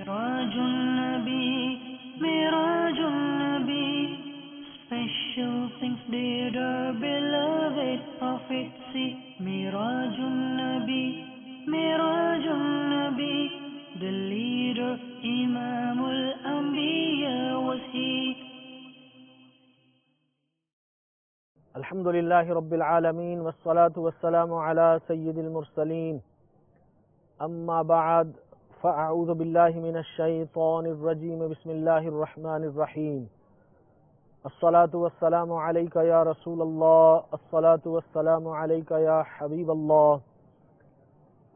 Mirajun Nabi, Mirajun Nabi, special things did our beloved Prophet see. Mirajun Nabi, Mirajun Nabi, the leader, Imamul Anbiya was he. Alhamdulillahi Rabbil Alameen, wassalatu wassalamu ala Sayyidil Mursaleen. Amma ba'ad, fa'a'udhu billahi minash shaytanir rajeem, bismillahir rahmanir rahim. As-salatu wassalamu alayka ya Rasulallah, as-salatu wassalamu alayka ya Habiballah,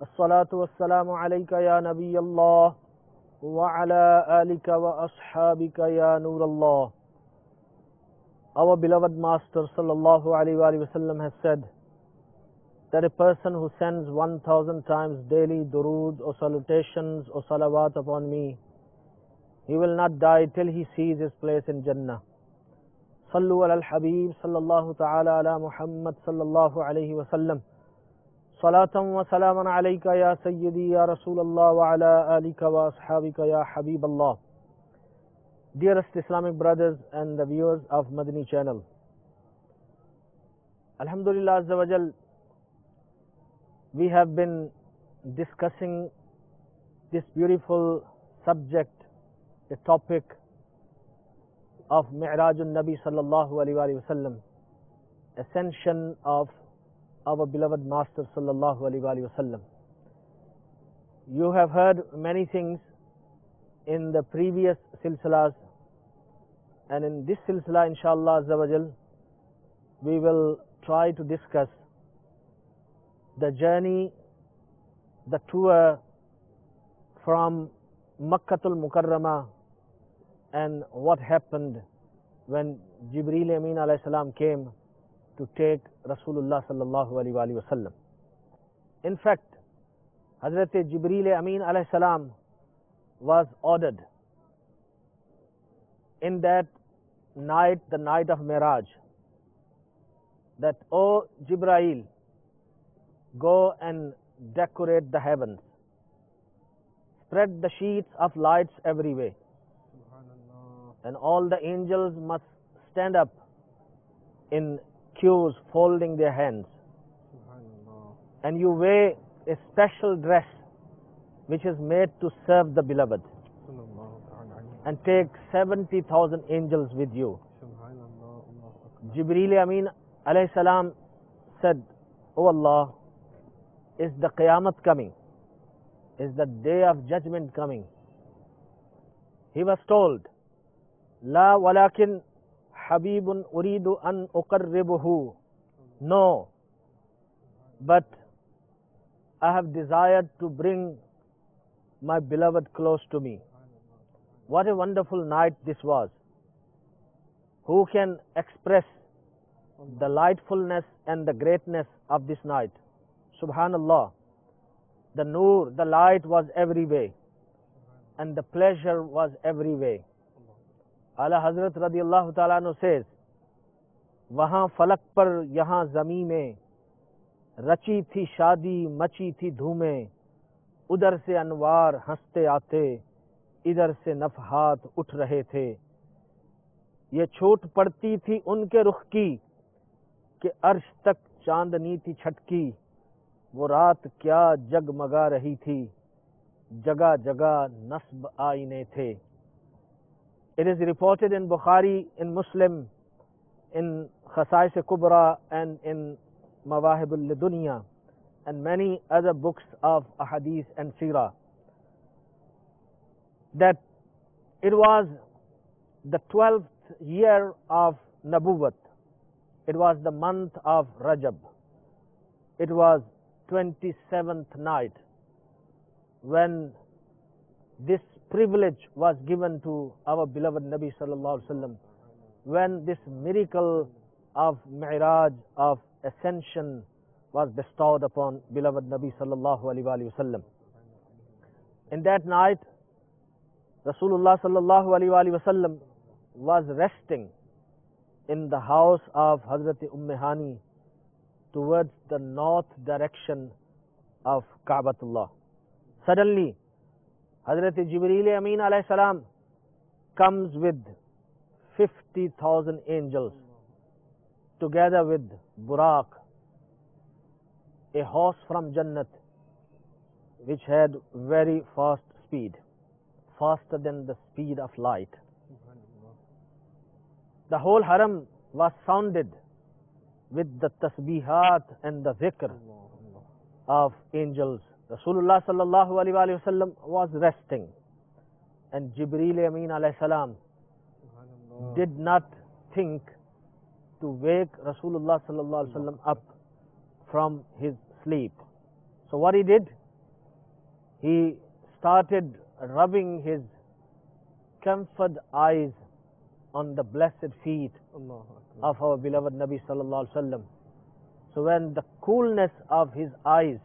as-salatu wassalamu alayka ya Nabiyallah, wa ala alika wa ashabika ya Nurallah. Our beloved Master sallallahu alaihi wasallam has said that a person who sends 1,000 times daily durood or salutations or salawat upon me, he will not die till he sees his place in Jannah. Sallu ala al-Habib sallallahu ta'ala ala Muhammad sallallahu alaihi wasallam. Salatan wa salaman alayka ya Sayyidi ya Rasulallah wa ala alika wa ashabika ya Habiballah. Dearest Islamic brothers and the viewers of Madani channel, Alhamdulillah Azza wa Jal, we have been discussing this beautiful subject, a topic of Mi'rajun Nabi sallallahu alaihi wasallam, ascension of our beloved Master sallallahu alaihi wasallam. You have heard many things in the previous silsilas, and in this silsila inshallah Azza wa Jal, we will try to discuss the journey, the tour from Makkatul Mukarramah and what happened when Jibreel Amin alayhi salam came to take Rasulullah sallallahu alaihi wasallam. In fact, Hazrat Jibreel Amin alayhi salam was ordered in that night, the night of Miraj, that, O Jibrail, go and decorate the heavens, spread the sheets of lights everywhere, and all the angels must stand up in queues folding their hands, and you wear a special dress which is made to serve the beloved, and take 70,000 angels with you. Jibreel Amin alayhi salam said, O Allah, is the Qiyamah coming? Is the day of judgment coming? He was told, La walakin Habibun uridu an uqarribuhu. No, but I have desired to bring my beloved close to me. What a wonderful night this was. Who can express the lightfulness and the greatness of this night? Subhanallah. The noor, the light was everywhere, and the pleasure was everywhere. Ala Hazrat radiyallahu ta'ala anhu says, Wahan falak par yahan zami mein, rachi thi shadi, machi thi dhume, udhar se anwar haste aate, इधर से नफहात उठ रहे थे. ये छूट पड़ती थी उनके रुख की कि अर्श तक चांदनी थी छटकी. वो रात क्या जगमगा रही थी, जगह जगह नस्ब आईने थे. It is reported in Bukhari, in Muslim, in Khasais Kubra, and in Mawahib al-Dunya, and many other books of Ahadith and Sirah, that it was the 12th year of Nabuwat. It was the month of Rajab. It was 27th night when this privilege was given to our beloved Nabi sallallahu alaihi wasallam, when this miracle of Mi'raj, of ascension, was bestowed upon beloved Nabi sallallahu alaihi wasallam. In that night, Rasulullah sallallahu alaihi wasallam was resting in the house of Hazrat Hani towards the north direction of Ka'batullah. Suddenly, Hazrat Jibreel Amin alayhi salam comes with 50,000 angels together with Buraq, a horse from Jannat which had very fast speed, faster than the speed of light. The whole haram was sounded with the tasbihat and the dhikr of angels. Rasulullah sallallahu alaihi wasallam was resting, and Jibreel Amin alayhi salam did not think to wake Rasulullah sallallahu alaihi wasallam up from his sleep. So what he did, he started rubbing his comfort eyes on the blessed feet of our beloved Nabi sallallahu alaihi wasallam. So when the coolness of his eyes,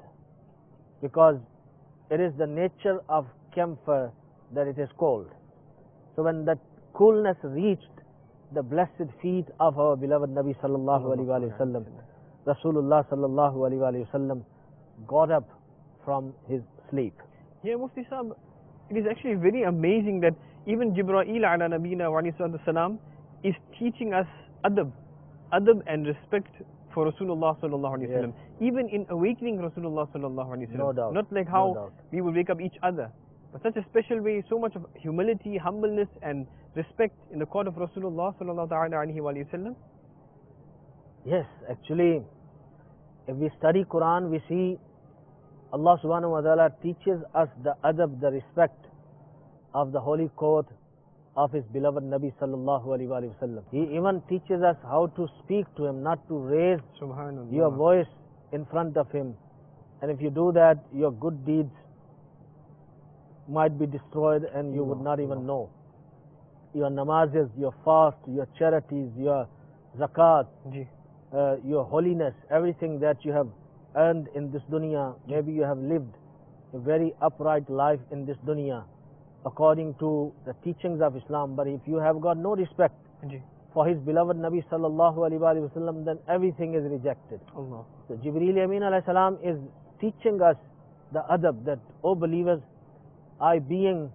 because it is the nature of camphor that it is cold, so when that coolness reached the blessed feet of our beloved Nabi sallallahu alaihi wasallam, Rasulullah sallallahu alaihi wasallam got up from his sleep. Yeah, Mufti Sahib, it is actually very amazing that even Jibreel ala nabina wa alayhi salam is teaching us adab and respect for Rasulullah sallallahu alaihi wasallam, even in awakening Rasulullah sallallahu alaihi wasallam. No doubt. Not like No how doubt. we would wake up each other, but such a special way, so much of humility, humbleness and respect in the court of Rasulullah sallallahu alaihi wasallam. Yes, actually, if we study Quran, we see Allah subhanahu wa ta'ala teaches us the adab, the respect of the holy court of his beloved Nabi sallallahu alaihi wasallam. He even teaches us how to speak to him, not to raise Subhanallah. your voice in front of him. And if you do that, your good deeds might be destroyed and you would not even know. Your namazes, your fast, your charities, your zakat, Ji. your holiness, everything that you have earned in this dunya, maybe you have lived a very upright life in this dunya according to the teachings of Islam, but if you have got no respect Ji. for his beloved Nabi sallallahu alaihi wasallam, then everything is rejected. Allah. So Jibreel Amin alayhi salam is teaching us the adab that, O believers, I being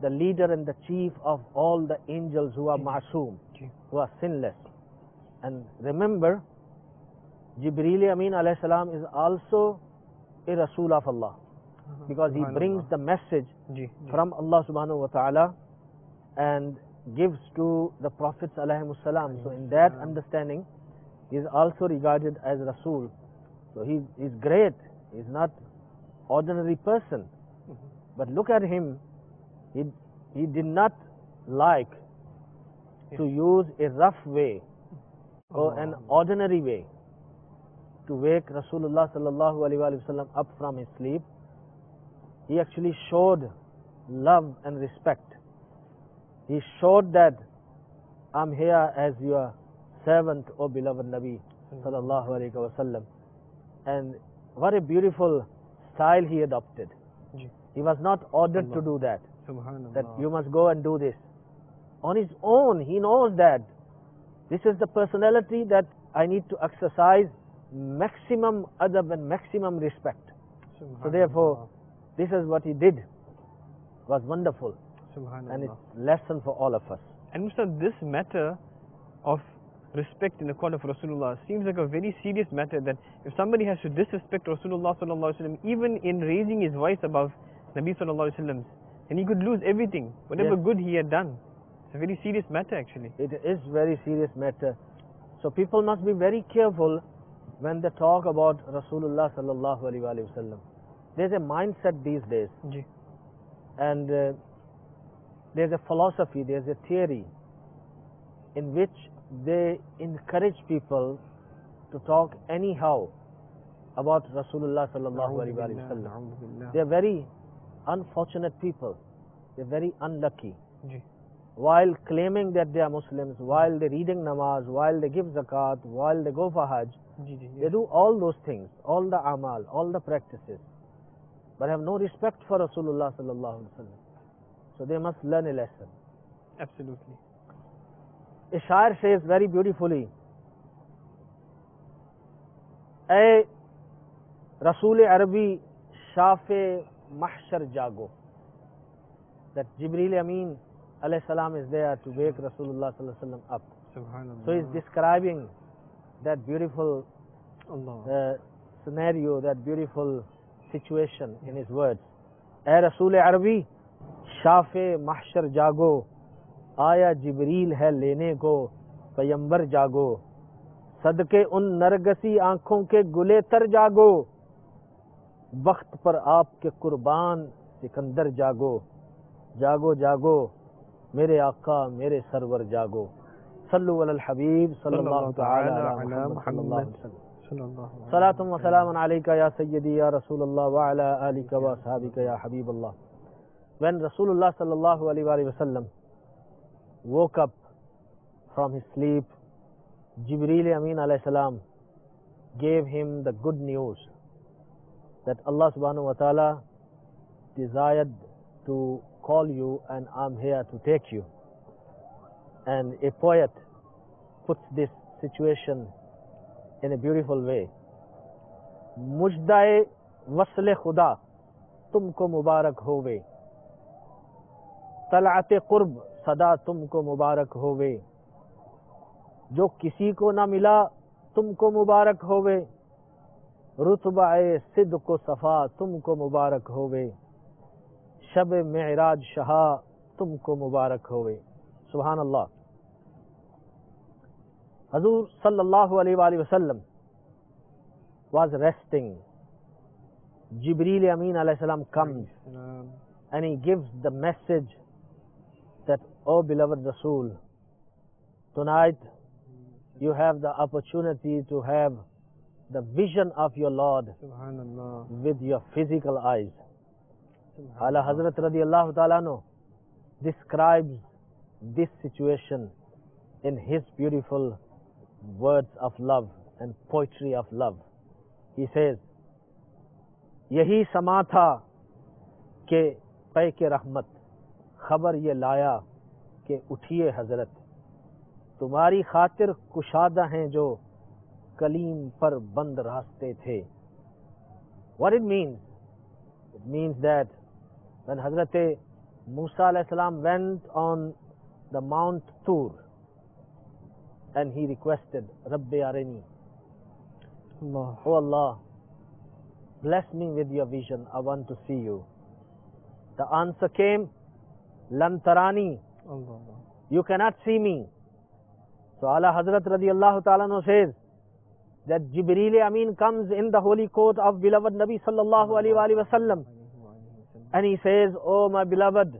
the leader and the chief of all the angels who are ma'soom, Ji. who are sinless. And remember, Jibreel Amin alayhi salam is also a Rasul of Allah, because he brings the message Ji. from Allah subhanahu wa ta'ala and gives to the Prophets alayhimus salam. So in that understanding, he is also regarded as Rasul. So he is great. He is not ordinary person. But look at him. He did not like to use a rough way or an ordinary way to wake Rasulullah sallallahu alaihi wasallam up from his sleep. He actually showed love and respect. He showed that I'm here as your servant, O beloved Nabi sallallahu alaihi wasallam. And what a beautiful style he adopted. Ji. He was not ordered to do that, Subhanallah. that you must go and do this. On his own, he knows that this is the personality that I need to exercise maximum adab and maximum respect. So therefore, this is what he did. Was wonderful, Subhanallah. and it's lesson for all of us. And Mr. This matter of respect in the court of Rasulullah seems like a very serious matter, that if somebody has to disrespect Rasulullah sallallahu alaihi wasallam, even in raising his voice above Nabi sallallahu alaihi wasallam, then he could lose everything, whatever Yes. good he had done. It's a very serious matter actually. It is very serious matter. So people must be very careful when they talk about Rasulullah sallallahu alaihi wasallam. There's a mindset these days, Ji. and there's a philosophy, there's a theory in which they encourage people to talk anyhow about Rasulullah sallallahu alaihi wasallam. A'udhu billah. They are very unfortunate people. They're very unlucky. Ji. While claiming that they are Muslims, while they're reading namaz, while they give zakat, while they go for hajj, Ji, ji, they do all those things, all the amal, all the practices, but have no respect for Rasulullah sallallahu alaihi wasallam. So they must learn a lesson. Absolutely. A shair says very beautifully, "Ay Rasul Arabi Shafe Mahshar Jago." that Jibreel Amin alayhi salam is there to wake Rasulullah sallallahu alaihi wasallam up. Subhanallah. So he's describing that beautiful Allah. scenario, that beautiful situation in his words. ए रसूल अरबी शाफ़े महशर जागो, आया जिब्रील है लेने को, पैगंबर जागो, सदके उन नरगसी आंखों के गुले तर जागो, वक्त पर आपके कुर्बान सिकंदर जागो, जागो जागो मेरे आका मेरे सरवर जागो। सल्लु अलल हबीब सल्लल्लाहु तआला अला मुहम्मद सलातुम व सलामुन अलैका या सय्यदी या रसूलल्लाह व अला आलिका व असहाबिका या Habibullah. When Rasulullah sallallahu alaihi wasallam woke up from his sleep, Jibreel Amin alayhi salam gave him the good news that Allah subhanahu wa ta'ala desired to call you and I'm here to take you. And a poet puts this situation in a beautiful way. मुजदाए वस्ल खुदा तुमको मुबारक होवे, तलअते कुर्ब सदा तुमको मुबारक होवे, जो किसी को ना मिला तुमको मुबारक होवे, रुतबाए सिद्क़ सफ़ा तुमको मुबारक होवे, शब मेराज शहा तुमको मुबारक होवे। सुभान अल्लाह। Hazur sallallahu alaihi wasallam was resting. Jibreel Amin alayhi salam comes and he gives the message that, O beloved Rasul, tonight you have the opportunity to have the vision of your Lord with your physical eyes. Ala Hazrat radiyallahu ta'ala anhu describes this situation in his beautiful words of love and poetry of love. He says, यही समा था के पै के रहमत, खबर ये लाया के उठिए हजरत, तुम्हारी खातिर कुशादा हैं जो कलीम पर बंद रास्ते थे। What it means? It means that when Hazrat Musa alayhi salam went on the Mount Tur and he requested, Rabbi Arini, Allah. Oh Allah, bless me with your vision, I want to see you. The answer came, Lan tarani, Allah. you cannot see me. So Ala Hazrat radiyallahu ta'ala anhu says that Jibreel Amin comes in the holy court of beloved Nabi sallallahu alaihi wasallam and he says, Oh my beloved,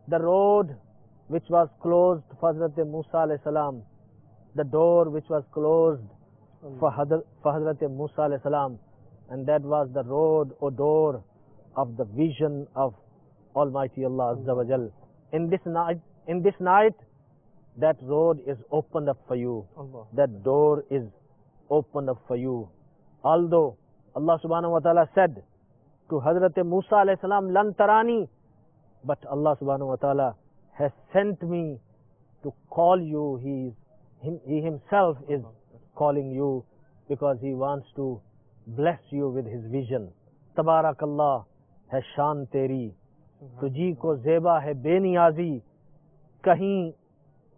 the road which was closed for Hazrat Musa alayhi salam, the door which was closed for Hazrat Musa alayhi salam, and that was the road or door of the vision of Almighty Allah Azza wa Jal. In this night, that road is opened up for you. Allah. That door is opened up for you. Although Allah subhanahu wa ta'ala said to Hazrat Musa alayhi salam, Lan tarani, but Allah subhanahu wa ta'ala has sent me to call you. He himself is calling you because he wants to bless you with his vision. Tabarakallah hai shan teri, तुझी को ज़ेबा है बेनियाज़ी, कहीं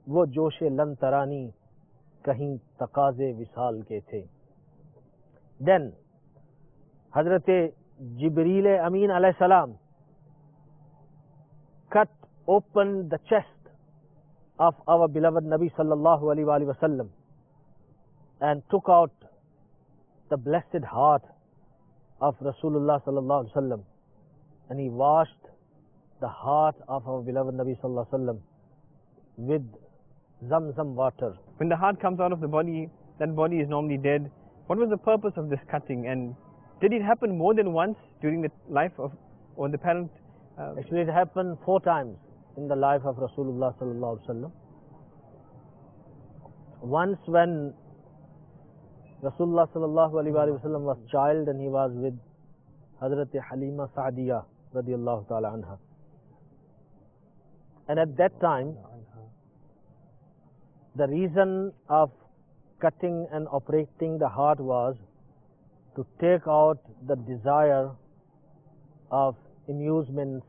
वो जोशे लन तरानी, कहीं तकाज़े विसाल के थे. Then Hazrat Jibreel Amin alayhi salam cut open the chest of our beloved Nabi sallallahu alaihi wasallam and took out the blessed heart of Rasulullah sallallahu alaihi wasallam, and he washed the heart of our beloved Nabi sallallahu alaihi wasallam with Zamzam water. When the heart comes out of the body, that body is normally dead. What was the purpose of this cutting, and did it happen more than once during the life of or the parent? Actually, it happened 4 times in the life of Rasulullah sallallahu alaihi wasallam. Once when Rasulullah sallallahu alaihi wasallam was child and he was with Hazrat Halima Sa'diya radiyallahu ta'ala anha. And at that time, the reason of cutting and operating the heart was to take out the desire of amusements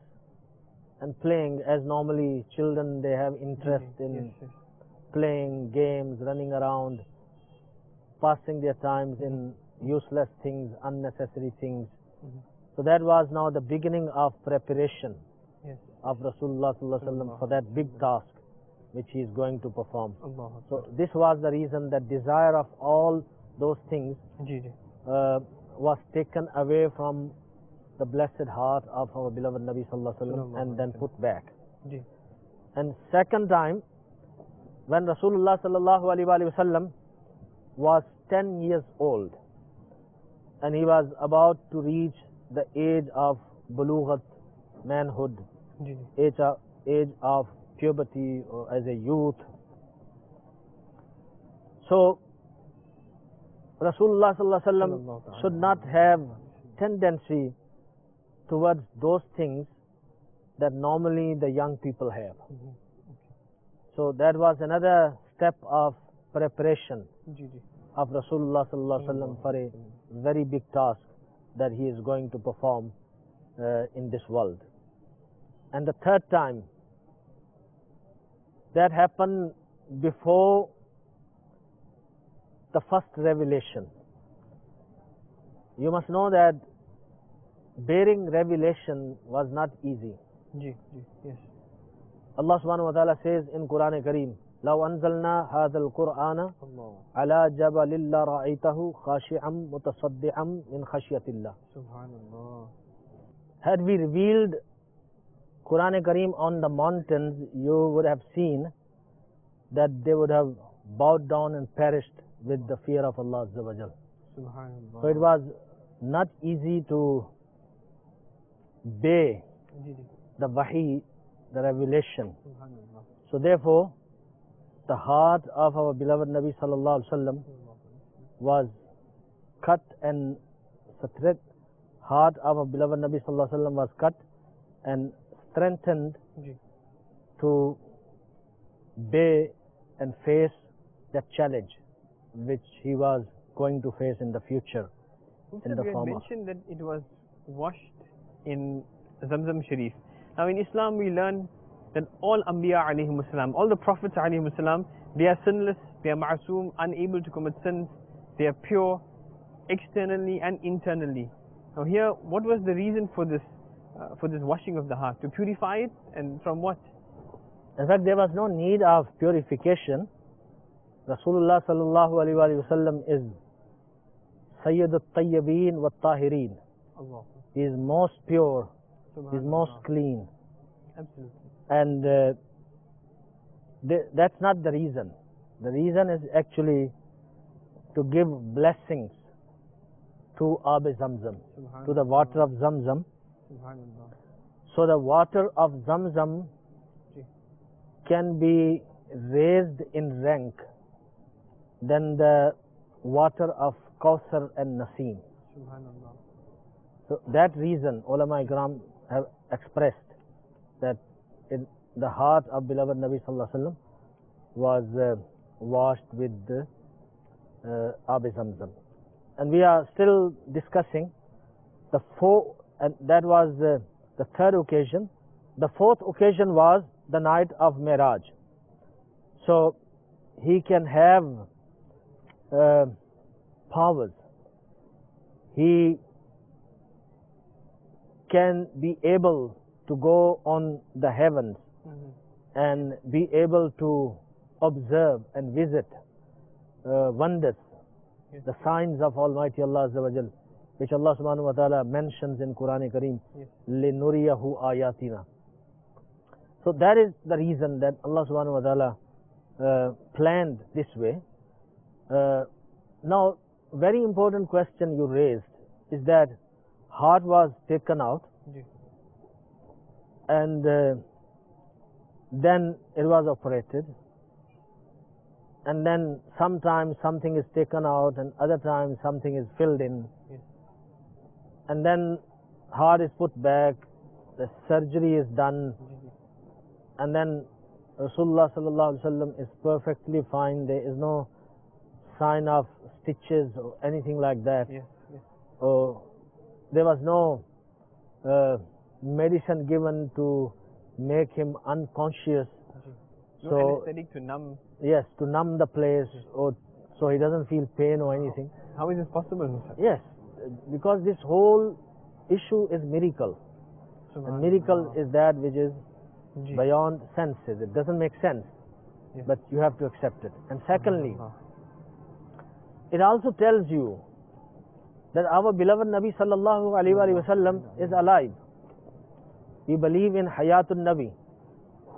and playing, as normally children, they have interest in Yes, yes. playing games, running around, passing their times in useless things, unnecessary things. So that was now the beginning of preparation Yes. of Rasulullah sallallahu alaihi wasallam for that big task which he is going to perform. Allah. So this was the reason that desire of all those things Ji, ji. was taken away from the blessed heart of our beloved Nabi sallallahu alaihi wasallam and then put back. Ji. And second time, when Rasulullah sallallahu alaihi wasallam was 10 years old and he was about to reach the age of bulughat, manhood, Ji, ji. age of puberty or as a youth. So Rasulullah sallallahu alaihi wasallam should not have tendency towards those things that normally the young people have. So that was another step of preparation Ji, ji. of Rasulullah sallallahu alaihi wasallam for a very big task that he is going to perform in this world. And the third time, that happened before the first revelation. You must know that bearing revelation was not easy. Ji, ji. Yes. Allah subhanahu wa ta'ala says in Quran Kareem, لو أنزلنا هذا القرآن Allah. على جبل لرأيته خاشعا متصدعا من خشية الله. Subhanallah. Had we revealed Quran Kareem on the mountains, you would have seen that they would have bowed down and perished with the fear of Allah Azza wa Jal. Subhanallah. So it was not easy to bear Ji, ji. the wahi, the revelation. Subhanallah. So therefore, the heart of our beloved Nabi sallallahu alaihi wasallam was cut, and the heart of our beloved Nabi sallallahu alaihi wasallam was cut and strengthened Ji. to bear and face that challenge which he was going to face in the future. Mufti, the you had form of- mentioned that it was washed in Zamzam Sharif. Now in Islam we learn that all Anbiya alayhimus salam, all the Prophets alayhimus salam, they are sinless, they are ma'asum, unable to commit sins, they are pure externally and internally. Now here, what was the reason for this washing of the heart? To purify it, and from what? In fact, there was no need of purification. Rasulullah sallallahu alaihi wasallam is Sayyid al-Tayyibin wa tahirin. Allah. He is most pure, he is most Subhanallah. clean. Absolutely. And that's not the reason. The reason is actually to give blessings to Ab Zamzam, to the water of Zamzam. Subhanallah. So the water of Zamzam Ji. can be raised in rank than the water of Kausar and Nasim. Subhanallah. So that reason, ulama ikram have expressed that the heart of beloved Nabi sallallahu alaihi wasallam was washed with the Ab Zamzam. And we are still discussing the four, and that was the third occasion. The fourth occasion was the night of Miraj. So he can have powers. He can be able to go on the heavens and be able to observe and visit wonders, Yes. the signs of Almighty Allah Azza wa Jal, which Allah subhanahu wa ta'ala mentions in Quran Kareem, Yes. لِنُرِيَهُ آيَاتِنَا. So that is the reason that Allah subhanahu wa ta'ala planned this way. Now, very important question you raised is that heart was taken out Ji. and then it was operated, and then sometimes something is taken out and other times something is filled in, Yes. and then heart is put back, the surgery is done, Ji, ji. and then Rasulullah sallallahu alaihi wasallam is perfectly fine. There is no sign of stitches or anything like that. Yes. Yes. Or there was no medicine given to make him unconscious. No So anesthetic to numb. yes, to numb the place, or so he doesn't feel pain or anything. How is this possible, Musa? Yes, because this whole issue is miracle. And miracle is that which is Ji. beyond senses. It doesn't make sense, Yes. but you have to accept it. And secondly, it also tells you that our beloved Nabi sallallahu alaihi wasallam is alive. We believe in Hayatun Nabi.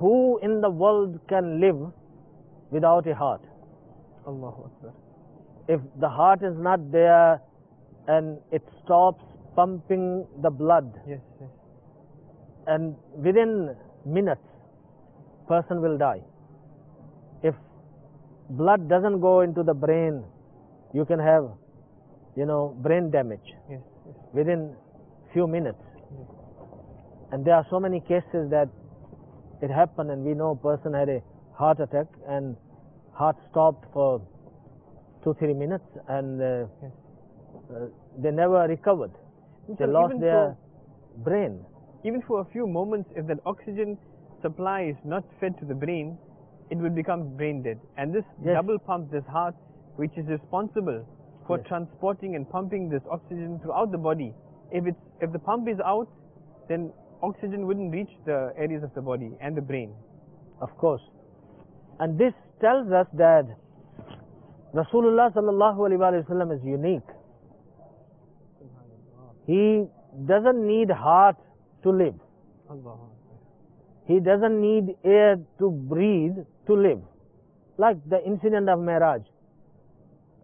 Who in the world can live without a heart? Allahu Akbar. If the heart is not there and it stops pumping the blood, Yes, yes. and within minutes, person will die. If blood doesn't go into the brain, you can have, brain damage Yes, yes. within few minutes. And there are so many cases that it happened, and we know a person had a heart attack and heart stopped for 2-3 minutes, and they never recovered. They So lost even their brain. Even for a few moments, if that oxygen supply is not fed to the brain, it will become brain dead. And this Yes. double pump, this heart, which is responsible for Yes. transporting and pumping this oxygen throughout the body, if the pump is out, then oxygen wouldn't reach the areas of the body and the brain. Of course. And this tells us that Rasulullah sallallahu alaihi wasallam is unique. He doesn't need heart to live. Allah. He doesn't need air to breathe to live. Like the incident of Miraj.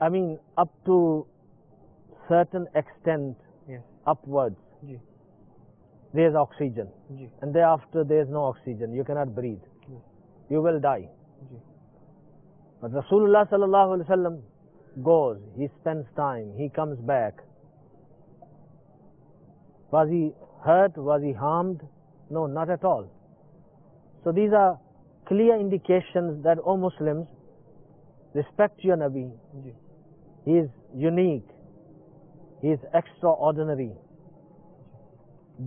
I mean, up to certain extent Yes. upwards, Ji. there is oxygen. Ji. And thereafter there is no oxygen. You cannot breathe. Yes. You will die. Ji. But Rasulullah sallallahu alaihi wasallam goes, he spends time, he comes back. Was he hurt? Was he harmed? No, not at all. So these are clear indications that, O Muslims, respect your Nabi. Ji. He is unique. He is extraordinary.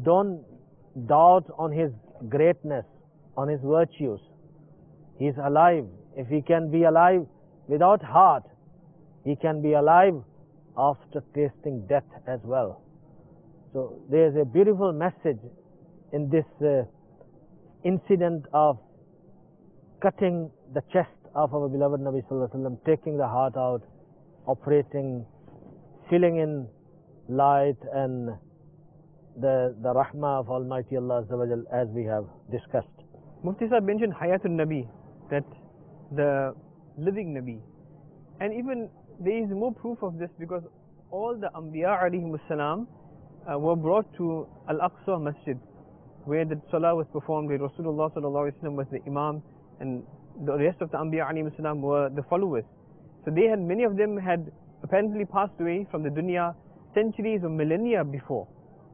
Don't doubt on his greatness, on his virtues. He is alive. If he can be alive without heart, he can be alive after tasting death as well. So there is a beautiful message in this incident of cutting the chest of our beloved Nabi Sallallahu Alaihi Wasallam, taking the heart out, operating, filling in light and the rahmah of Almighty Allah Azza wa Jal, as we have discussed. Mufti Sahib mentioned Hayatun Nabi, that the living Nabi. And even there is more proof of this, because all the Anbiya alayhimus salam were brought to Al-Aqsa Masjid, where the Salah was performed, where Rasulullah sallallahu alaihi wasallam was the Imam, and the rest of the Anbiya alayhimus salam were the followers. So many of them had apparently passed away from the dunya centuries or millennia before,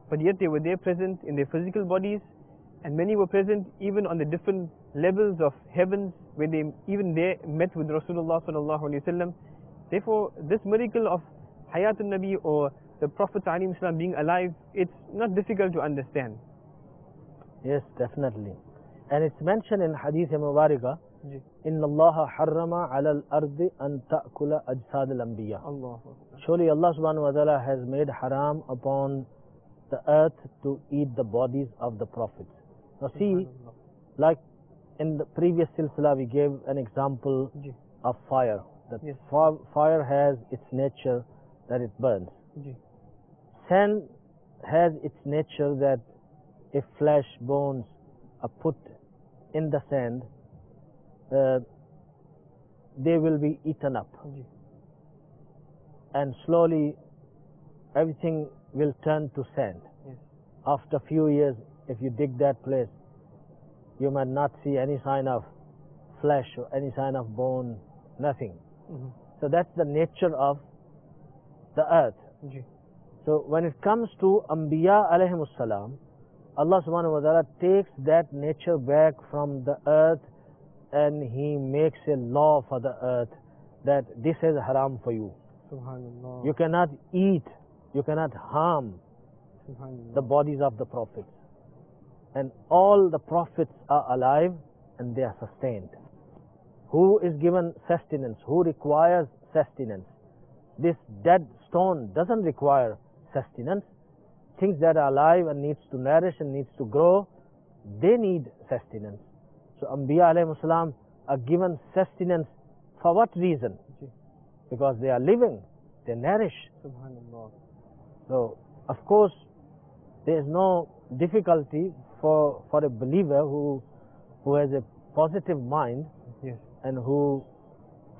but yet they were there present in their physical bodies, and many were present even on the different levels of heavens, where they even there met with Rasulullah sallallahu alaihi wasallam. Therefore, this miracle of Hayatun Nabi, or the Prophet alayhi salam being alive, it's not difficult to understand. Yes, definitely. And it's mentioned in Hadith Mubarakah, Ji. إِنَّ اللَّهَ حَرَّمَ عَلَى الْأَرْضِ أَن تَأْكُلَ أَجْسَادَ الْأَنْبِيَاءِ. Allah. Surely Allah subhanahu wa ta'ala has made haram upon the earth to eat the bodies of the prophets. Now see, like in the previous silsila we gave an example Ji. of fire. That Yes. fire has its nature that it burns. Ji. Sand has its nature that if flesh, bones are put in the sand, they will be eaten up. Ji. And slowly everything will turn to sand. Yes. After a few years, if you dig that place, you might not see any sign of flesh or any sign of bone, nothing. Mhm. So that's the nature of the earth. Ji. So when it comes to Anbiya alayhimus salam, Allah subhanahu wa ta'ala takes that nature back from the earth, and He makes a law for the earth that this is haram for you. Subhanallah. You cannot eat, you cannot harm Subhanallah. the bodies of the prophets. and all the prophets are alive and they are sustained. Who is given sustenance? Who requires sustenance? This dead stone doesn't require sustenance. Things that are alive and needs to nourish and needs to grow, they need sustenance. So Anbiya alayhi salam are given sustenance for what reason? Because they are living, they nourish. Subhanallah. So of course there is no difficulty for a believer who has a positive mind Yes. and who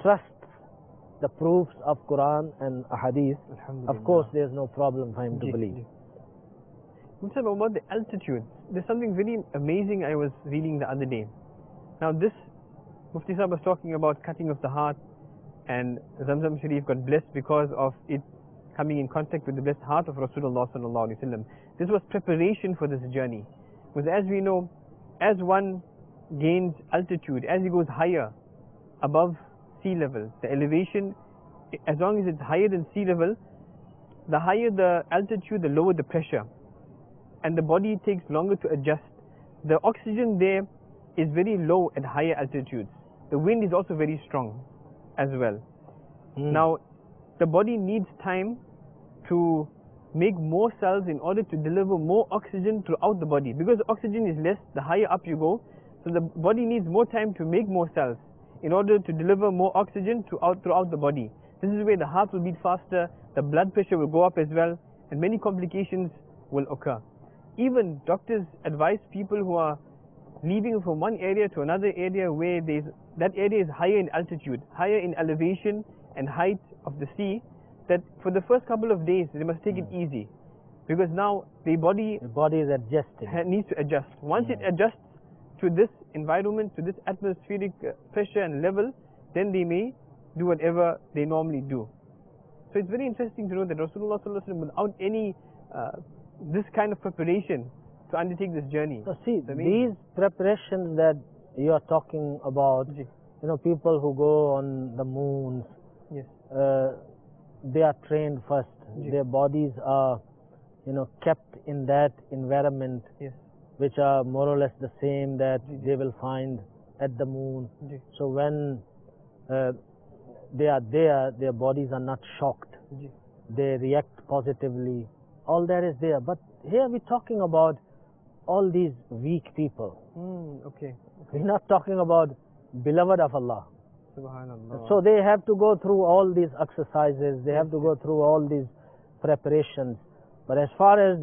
trusts the proofs of Quran and Ahadith. Alhamdulillah. Of course there is no problem for him to Ji, believe. ji. Mufti, about the altitude, there's something very amazing I was reading the other day. Now this, Mufti Sahib was talking about cutting of the heart, and Zamzam Sharif got blessed because of it coming in contact with the blessed heart of Rasulullah sallallahu alaihi wasallam. This was preparation for this journey. Because as we know, as one gains altitude, as he goes higher above sea level, the elevation, as long as it's higher than sea level, the higher the altitude, the lower the pressure, and the body takes longer to adjust. The oxygen there is very low at higher altitudes. The wind is also very strong as well. Now, the body needs time to make more cells in order to deliver more oxygen throughout the body. Because the oxygen is less, the higher up you go, so the body needs more time to make more cells in order to deliver more oxygen throughout the body. This is where the heart will beat faster, the blood pressure will go up as well, and many complications will occur. Even doctors advise people who are leaving from one area to another area where that area is higher in altitude, higher in elevation and height of the sea, that for the first couple of days they must take it easy, because now the body is adjusting. needs to adjust. Once it adjusts to this environment, to this atmospheric pressure and level, then they may do whatever they normally do. So it's very interesting to know that Rasulullah sallallahu alaihi wasallam, without any this kind of preparation to undertake this journey. So see, It's amazing. these preparations that you are talking about, Ji. people who go on the moons, Yes. they are trained first. Ji. Their bodies are, kept in that environment, Yes. which are more or less the same that they will find at the moon. Ji. So when they are there, their bodies are not shocked. Ji. They react positively. All that is there. But here we're talking about all these weak people. Okay. We're not talking about beloved of Allah. Subhanallah. So they have to go through all these exercises, they have to go through all these preparations. But as far as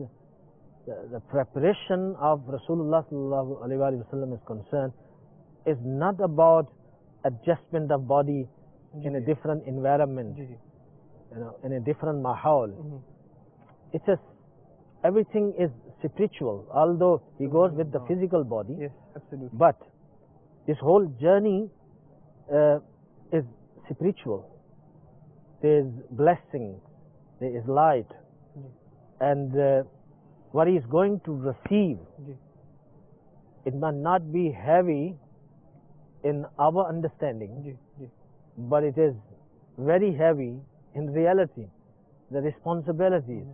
the preparation of Rasulullah sallallahu alaihi wasallam is concerned, is not about adjustment of body in a different environment, Ji, ji. in a different mahal. It's just everything is spiritual, although he goes with the physical body. Yes, absolutely. But this whole journey is spiritual. There is blessing, there is light, and what he is going to receive, Ji. it might not be heavy in our understanding, Ji, ji. but it is very heavy in reality. The responsibilities,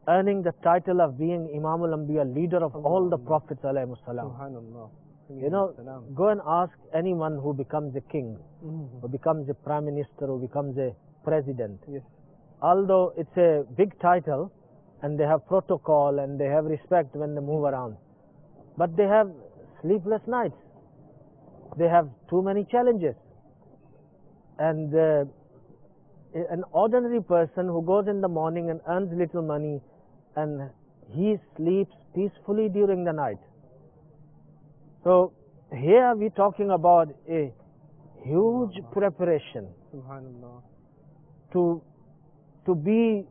earning the title of being Imam al-Anbiya, leader of all the prophets alayhi salam. Subhanallah. Go and ask anyone who becomes a king, who becomes a prime minister, who becomes a president. Yes. Although it's a big title and they have protocol and they have respect when they move around, but they have sleepless nights. They have too many challenges. And an ordinary person who goes in the morning and earns little money and he sleeps peacefully during the night. So here we're talking about a huge preparation Subhanallah. to be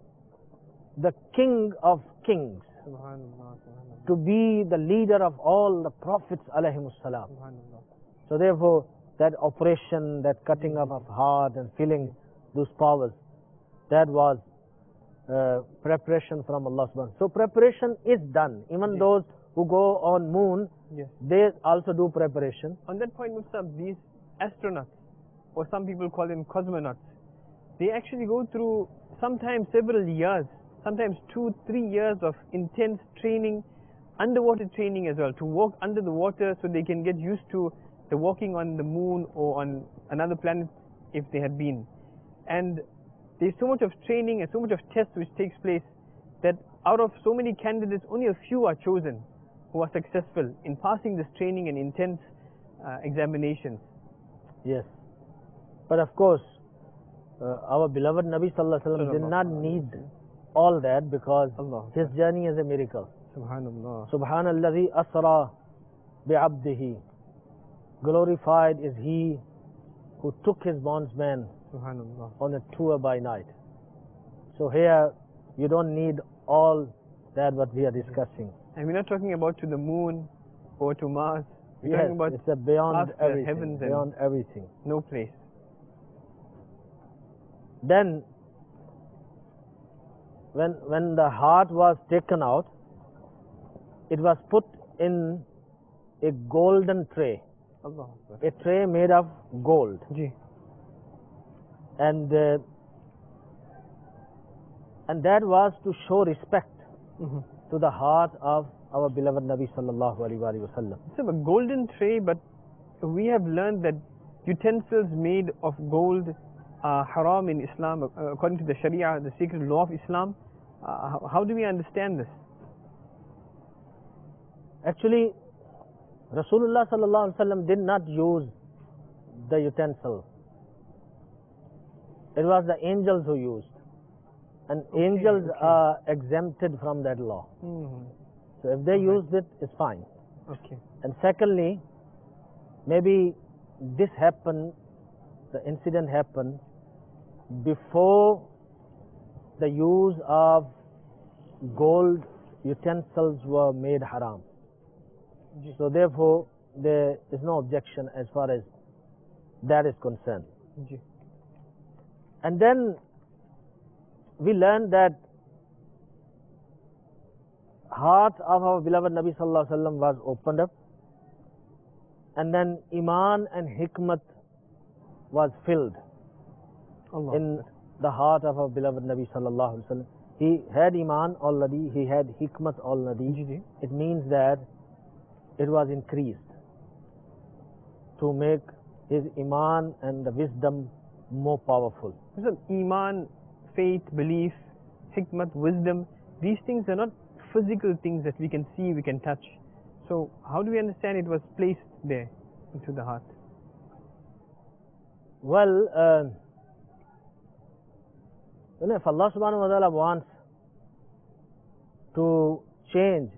the king of kings, Subhanallah. Subhanallah. to be the leader of all the prophets alayhimus salam. Subhanallah. So therefore that operation, that cutting off of heart and filling those powers, that was preparation from Allah subhanahu wa ta'ala. So preparation is done. Even those who go on moon, Yes. they also do preparation. On that point, Mufti, these astronauts, or some people call them cosmonauts, they actually go through sometimes several years sometimes 2-3 years of intense training, underwater training as well, to walk under the water so they can get used to the walking on the moon or on another planet if they had been. And there's so much of training and so much of tests which takes place that out of so many candidates, only a few are chosen who are successful in passing this training and intense examinations. Yes. But of course, our beloved Nabi Sallallahu Alaihi Wasallam did not need all that, because Allah. his journey is a miracle. Subhanallah. Subhanalladhi asra bi'abdihi. Glorified is he who took his bondsman Subhanallah. on a tour by night. So here you don't need all that what we are discussing. And we're not talking about to the moon or to Mars. We're Yes, talking about it's a beyond past the everything. heavens and Beyond everything. no place. Then, when the heart was taken out, it was put in a golden tray, Allah. a tray made of gold, Ji. and that was to show respect Mhm. to the heart of our beloved Nabi Sallallahu Alaihi Wasallam. It's a golden tray, but we have learned that utensils made of gold are haram in Islam according to the Sharia, the sacred law of Islam. How do we understand this? Actually, Rasulullah Sallallahu Alaihi Wasallam did not use the utensil. It was the angels who used, and angels are exempted from that law. Mhm. So if they used it, it's fine. Okay. And secondly, maybe this happened, the incident happened before the use of gold utensils were made haram. So therefore, there is no objection as far as that is concerned. Ji. And then we learn that heart of our beloved Nabi Sallallahu Alaihi Wasallam was opened up, and then Iman and Hikmat was filled Allah. in the heart of our beloved Nabi Sallallahu Alaihi Wasallam. He had Iman already, he had Hikmat already. Ji, ji. It means that it was increased to make his Iman and the wisdom more powerful. So Iman, faith, belief, hikmat, wisdom, these things are not physical things that we can see, we can touch. So how do we understand it was placed there into the heart? Well, if Allah subhanahu wa ta'ala wants to change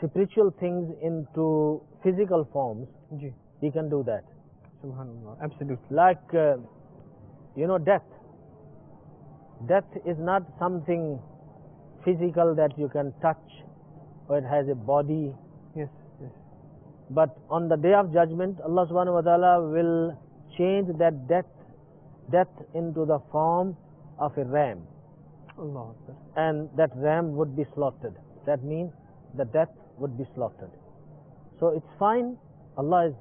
spiritual things into physical forms, Ji. He can do that. Subhanallah. Absolutely. Like, death. Death is not something physical that you can touch, or it has a body. Yes. Yes. But on the day of judgment, Allah subhanahu wa ta'ala will change that death into the form of a ram, Allah Akbar. and that ram would be slaughtered. That means the death would be slaughtered. So it's fine. Allah is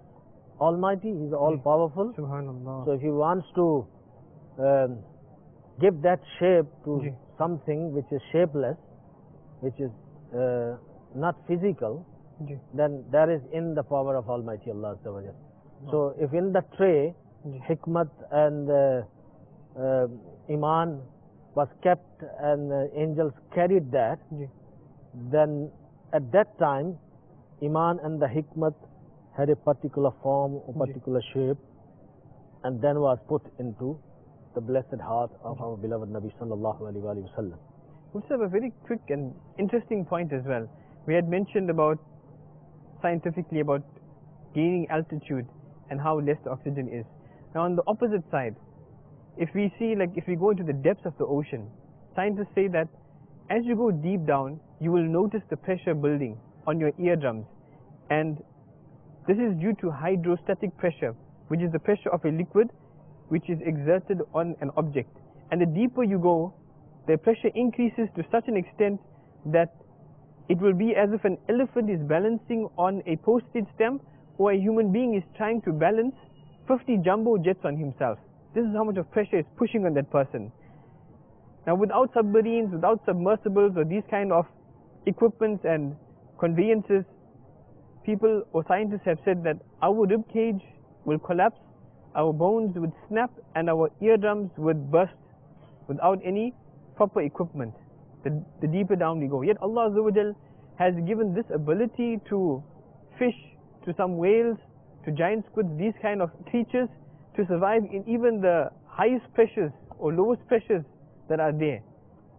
Almighty, He is all powerful. Subhanallah. So if He wants to give that shape to Ji. something which is shapeless, which is not physical, Ji. then that is in the power of Almighty Allah Azza wa Jal. So if in the tray, Ji. Hikmat and Iman was kept and the angels carried that, Ji. then at that time, Iman and the Hikmat had a particular form, a particular shape, and then was put into the blessed heart of our beloved Nabi Sallallahu Alaihi Wasallam. We have a very quick and interesting point as well. We had mentioned about scientifically about gaining altitude and how less the oxygen is. Now on the opposite side, if we go into the depths of the ocean, scientists say that as you go deep down, you will notice the pressure building on your eardrums, and this is due to hydrostatic pressure, which is the pressure of a liquid which is exerted on an object. And the deeper you go, the pressure increases to such an extent that it will be as if an elephant is balancing on a postage stamp, or a human being is trying to balance 50 jumbo jets on himself. This is how much of pressure is pushing on that person. Now without submarines, without submersibles or these kind of equipments and conveyances, people or scientists have said that our rib cage will collapse, our bones would snap, and our eardrums would burst without any proper equipment. The deeper down we go. Yet Allah Azza wa Jal has given this ability to fish, to some whales, to giant squids, these kind of creatures, to survive in even the highest pressures or lowest pressures that are there.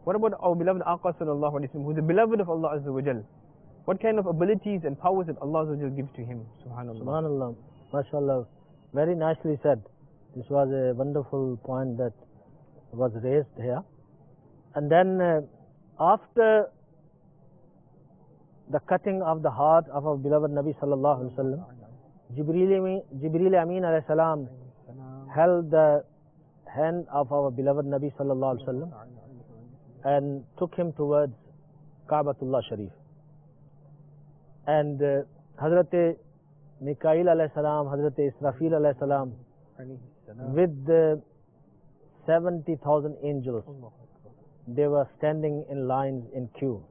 What about our beloved Aqa sallallahu alaihi wasallam, who is the beloved of Allah Azza wa Jal? What kind of abilities and powers did Allah Azza wa Jal give to him? Subhanallah. Subhanallah, mashallah, very nicely said. This was a wonderful point that was raised here. And then after the cutting of the heart of our beloved Nabi sallallahu alaihi wasallam, Jibreel Amin alayhi salam held the hand of our beloved Nabi sallallahu alaihi wasallam and took him towards Ka'batullah Sharif. And Hazrat Mikail alayhi salam, Hazrat Israfil alayhi salam, with 70,000 angels, they were standing in lines in queue.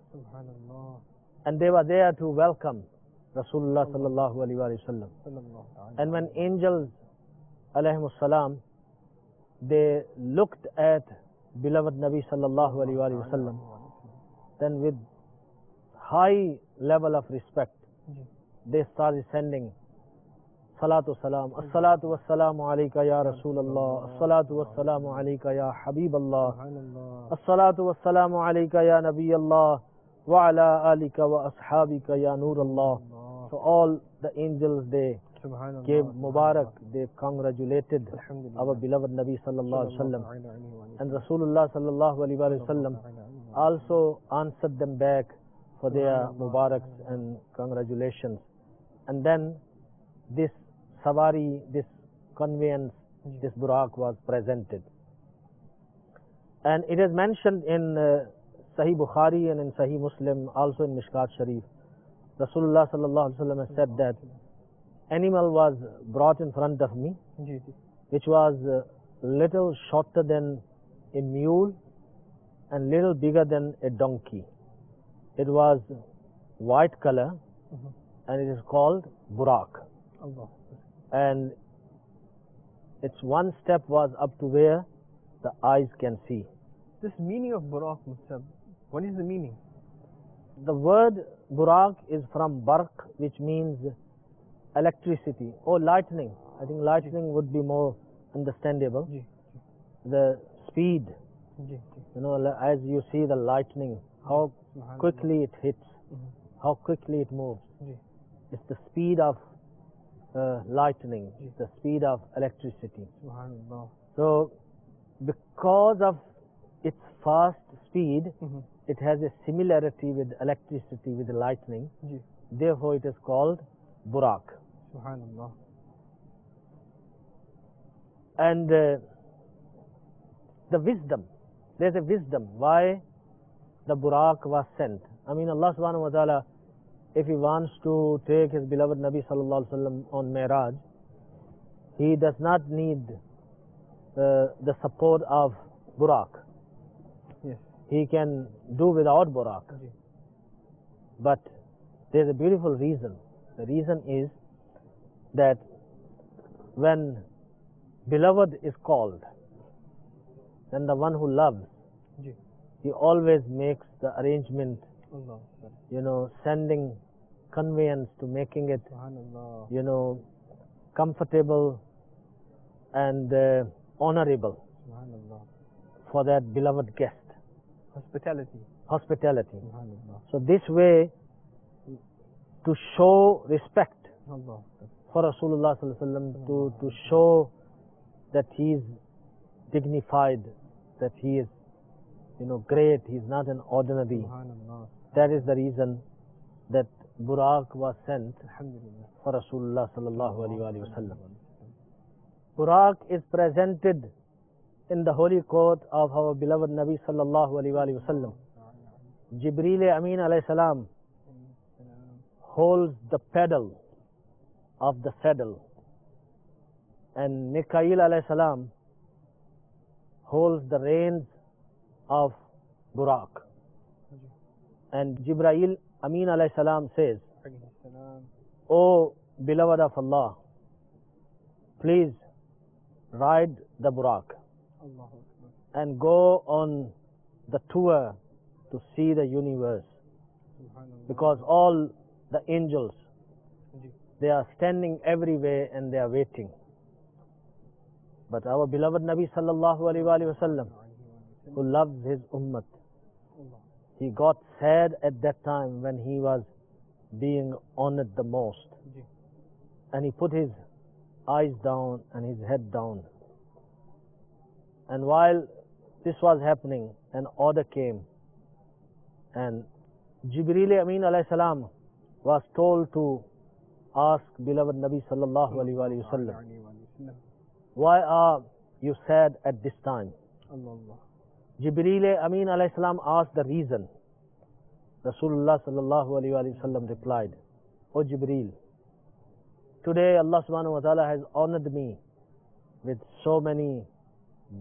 And they were there to welcome Rasulullah sallallahu alaihi wasallam. And when angels alayhimus salam, they looked at beloved Nabi sallallahu alaihi wasallam, then with high level of respect, they started sending salatu salam, as-salatu was-salamu alayka ya Rasulullah, as-salatu was-salamu alayka ya Habiballah, as-salatu was-salamu alayka ya Nabiyallah, wa ala alika wa ashabika ya Nurallah. So all the angels, they gave Mubarak, they congratulated our beloved Nabi sallallahu alaihi wasallam, and Rasulullah sallallahu alaihi wasallam also answered them back for their Mubaraks and congratulations. And then this Savari, this conveyance, this Buraq was presented. And it is mentioned in Sahih Bukhari and in Sahih Muslim, also in Mishkat Sharif. Rasulullah sallallahu alaihi wasallam has said that animal was brought in front of me, which was little shorter than a mule and little bigger than a donkey. It was white color, and it is called Buraq. And its one step was up to where the eyes can see. This meaning of Buraq, what is the meaning? The word Buraq is from Barq, which means electricity or lightning. I think lightning would be more understandable. The speed, you know, as you see the lightning, how quickly it hits, how quickly it moves. It's the speed of lightning, the speed of electricity. So, because of its fast speed, it has a similarity with electricity, with lightning. Therefore, it is called Buraq. And the wisdom, there's a wisdom why the Buraq was sent. I mean, Allah subhanahu wa ta'ala, if He wants to take His beloved Nabi sallallahu alaihi wasallam on Mi'raj, He does not need the support of Buraq. He can do without Buraq. But there's a beautiful reason. The reason is that when beloved is called, then the one who loves, he always makes the arrangement, you know, sending conveyance to making it, you know, comfortable and honorable for that beloved guest. Hospitality. So this way, to show respect for Rasulullah sallallahu alaihi wasallam, to show that he is dignified, that he is, you know, great, he is not an ordinary. That is the reason that Buraq was sent for Rasulullah sallallahu alaihi wasallam. Buraq is presented in the holy court of our beloved Nabi sallallahu alaihi wasallam. Jibreel Amin alayhi salam holds the pedal of the saddle, and Mikail alayhi salam holds the reins of Buraq. And Jibreel Amin alayhi salam says, O beloved of Allah, please ride the Buraq and go on the tour to see the universe, because all the angels, they are standing everywhere and they are waiting. But our beloved Nabi sallallahu alaihi wasallam, who loves his ummah, he got sad at that time when he was being honored the most, and he put his eyes down and his head down. And while this was happening, an order came, and Jibreel Amin alayhi salam was told to ask beloved Nabi sallallahu alaihi wasallam, why are you sad at this time? Jibreel Amin alayhi salam asked the reason. Rasulullah sallallahu alaihi wasallam replied, O Jibreel, today Allah subhanahu wa ta'ala has honored me with so many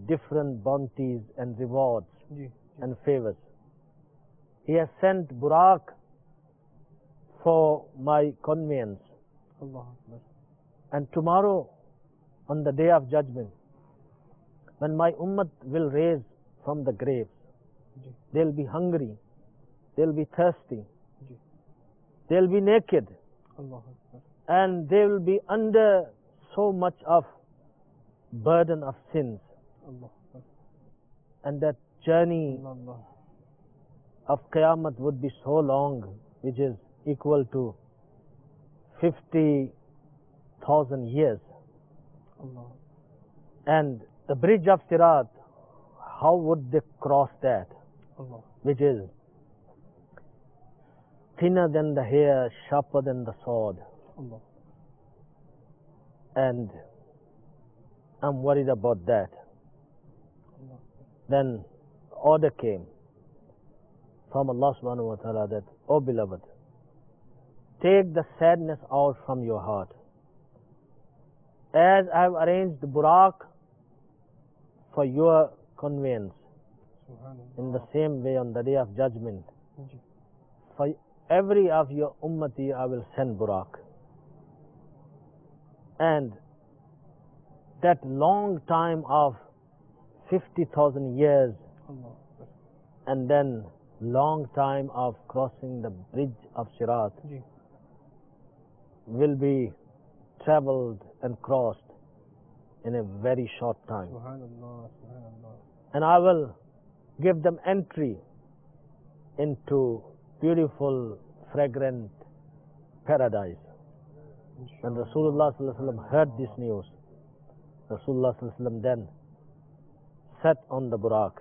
different bounties and rewards and favors. He has sent Buraq for my conveyance. And tomorrow, on the day of judgment, when my ummah will raise from the graves, they'll be hungry, they'll be thirsty, they'll be naked, and they will be under so much of burden of sins. And that journey of Qiyamah would be so long, which is equal to 50,000 years. And the bridge of Sirat, how would they cross that? Which is thinner than the hair, sharper than the sword. And I'm worried about that. Then order came from Allah subhanahu wa ta'ala that, O beloved, take the sadness out from your heart. As I have arranged Buraq for your conveyance, in the same way on the day of judgment, for every of your ummati I will send Buraq. And that long time of 50,000 years, and then long time of crossing the bridge of Sirat will be traveled and crossed in a very short time. And I will give them entry into beautiful, fragrant paradise. When Rasulullah sallallahu alaihi wasallam heard this news, Rasulullah sallallahu alaihi wasallam then sat on the Buraq,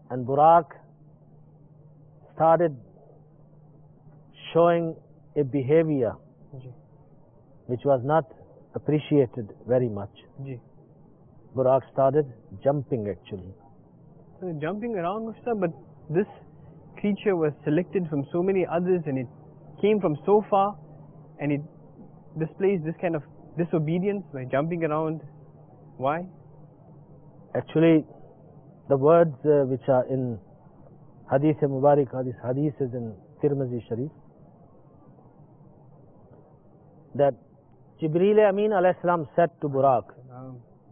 and Buraq started showing a behavior which was not appreciated very much. Buraq started jumping actually. So jumping around, Mufti, but this creature was selected from so many others and it came from so far and it displays this kind of disobedience by jumping around. Why? Actually, the words which are in Hadith Mubarak, this hadith is in Tirmizi Sharif, that Jibreel Amin alayhi salam said to Buraq,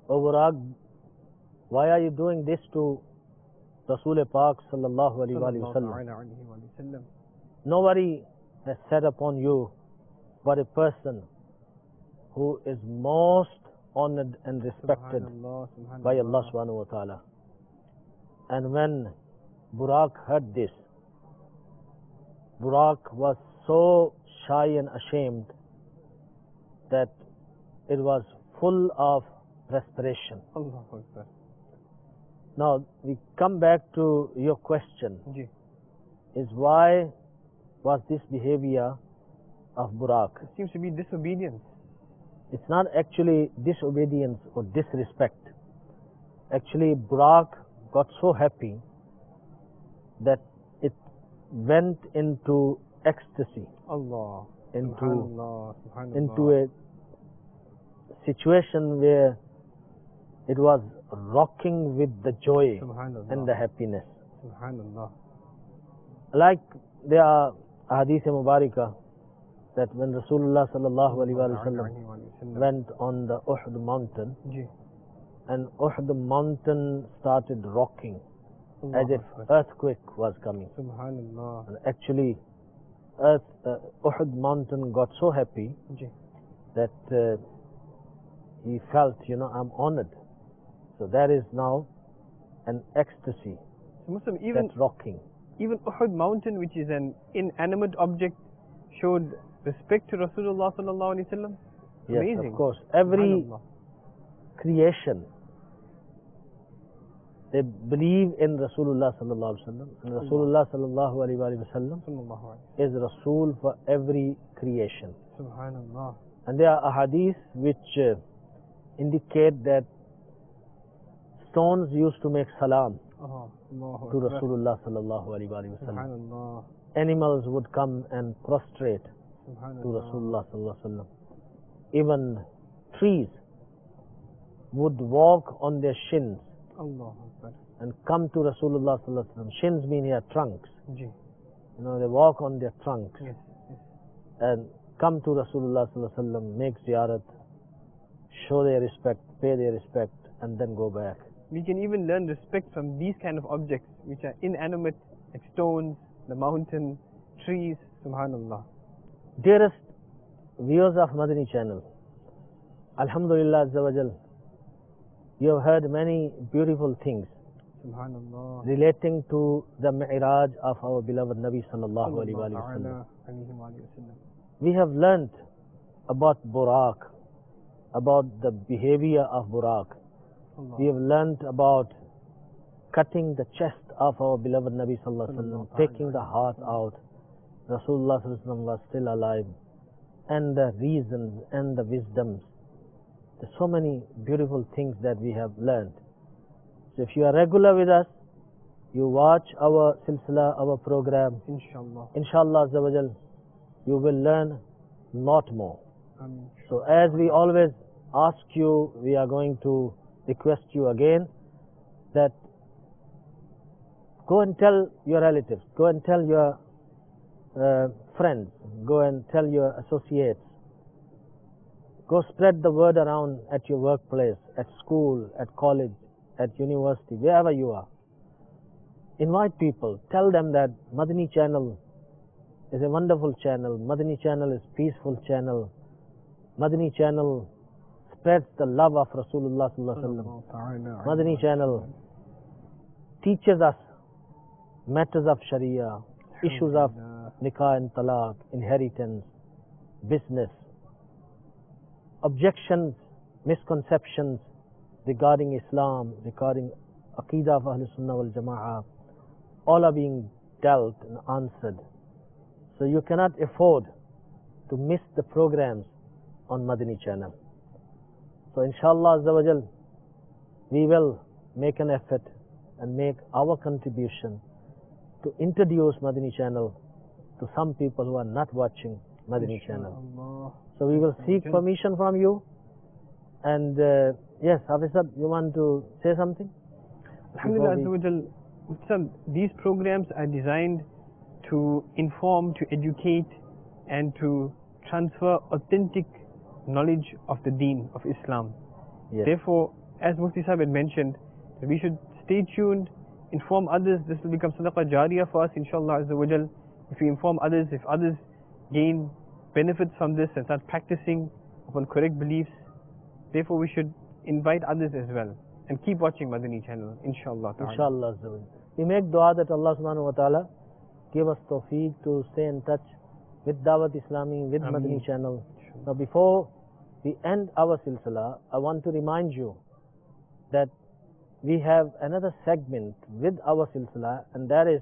O Buraq, why are you doing this to Rasul Pak sallallahu alaihi wasallam? Nobody has set upon you but a person who is most honored and respected by Allah subhanahu wa ta'ala. And when Buraq heard this, Buraq was so shy and ashamed that it was full of perspiration. Now we come back to your question, is why was this behavior of Buraq? It seems to be disobedience. It's not actually disobedience or disrespect. Actually, Buraq got so happy that it went into ecstasy, into a situation where it was rocking with the joy Subhanallah. and the happiness. Subhanallah. Like there are hadith mubarakah that when Rasulullah sallallahu alaihi wasallam went on the Uhud mountain, Ji. and Uhud mountain started rocking as Allahu if Akbar. earthquake was coming. Subhanallah. And actually, Uhud mountain got so happy Ji. that he felt, I'm honored. So that is now an ecstasy, So Muslim, even that rocking. Uhud mountain, which is an inanimate object, showed respect to Rasulullah sallallahu alaihi wasallam. Yes, Amazing. of course. Every Subhanallah. creation, they believe in Rasulullah sallallahu alaihi wasallam, and Rasulullah sallallahu alaihi wasallam Sallallahu alaihi. is Rasul for every creation. Subhanallah. And there are hadiths which indicate that stones used to make salam Oh, Allahu to Akbar. Rasulullah sallallahu alaihi wasallam. Subhanallah. Animals would come and prostrate to Subhanallah. Rasulullah sallallahu alaihi wasallam. Even trees would walk on their shins Allahu Akbar. and come to Rasulullah sallallahu alaihi wasallam. Shins mean here trunks. Ji. They walk on their trunks Yes. Yes. and come to Rasulullah sallallahu alaihi wasallam, make ziyarat, show their respect, pay their respect, and then go back. We can even learn respect from these kind of objects, which are inanimate, like stones, the mountain, trees. Subhanallah. Dearest viewers of Madani channel, Alhamdulillah Azza wa Jal, you have heard many beautiful things Subhanallah. relating to the Mi'raj of our beloved Nabi sallallahu alaihi Sallallahu wasallam. ta'ala alayhi wa sallam. We have learnt about Buraq, about the behavior of Buraq. Allah. We have learnt about cutting the chest of our beloved Nabi sallallahu alaihi wasallam, Sallallahu taking the heart out. Rasulullah sallallahu alaihi wasallam was still alive, and the reasons and the wisdoms. There's so many beautiful things that we have learned. So if you are regular with us, you watch our silsila, our program, Inshallah. inshallah Azza wa Jal, you will learn lot more. Ameen. So as we always ask you, we are going to request you again that go and tell your relatives, go and tell your friends, go and tell your associates, go spread the word around at your workplace, at school, at college, at university, wherever you are. Invite people, tell them that Madani channel is a wonderful channel, Madani channel is peaceful channel, Madani channel spreads the love of Rasulullah sallallahu alaihi wasallam. Sallallahu ta'ala Madani channel teaches us matters of Sharia, issues of nikah and talaq, inheritance, business, objections, misconceptions regarding Islam, regarding Aqidah of Ahlul Sunnah wal Jama'ah, all are being dealt and answered. So you cannot afford to miss the programs on Madani channel. So inshallah Azza wa Jal, we will make an effort and make our contribution to introduce Madani channel to some people who are not watching Madani channel. Allah. So we will seek permission from you. And yes, Hafizab, you want to say something? Alhamdulillah, Before we- Azza wa Jal, these programs are designed to inform, to educate, and to transfer authentic knowledge of the deen of Islam. Yes. Therefore, as Mufti Sahib had mentioned, that we should stay tuned, inform others. This will become sadaqah jariyah for us, inshallah Azza wa Jal. If we inform others, if others gain benefits from this and start practicing upon correct beliefs, therefore we should invite others as well. And keep watching Madani channel, inshallah ta'ala. Inshallah. Azza wa Jal. We make dua that Allah subhanahu wa ta'ala give us tawfiq to stay in touch with Dawat Islami, with Ameen. Madani channel. Now before we end our silsila, I want to remind you that we have another segment with our silsila, and that is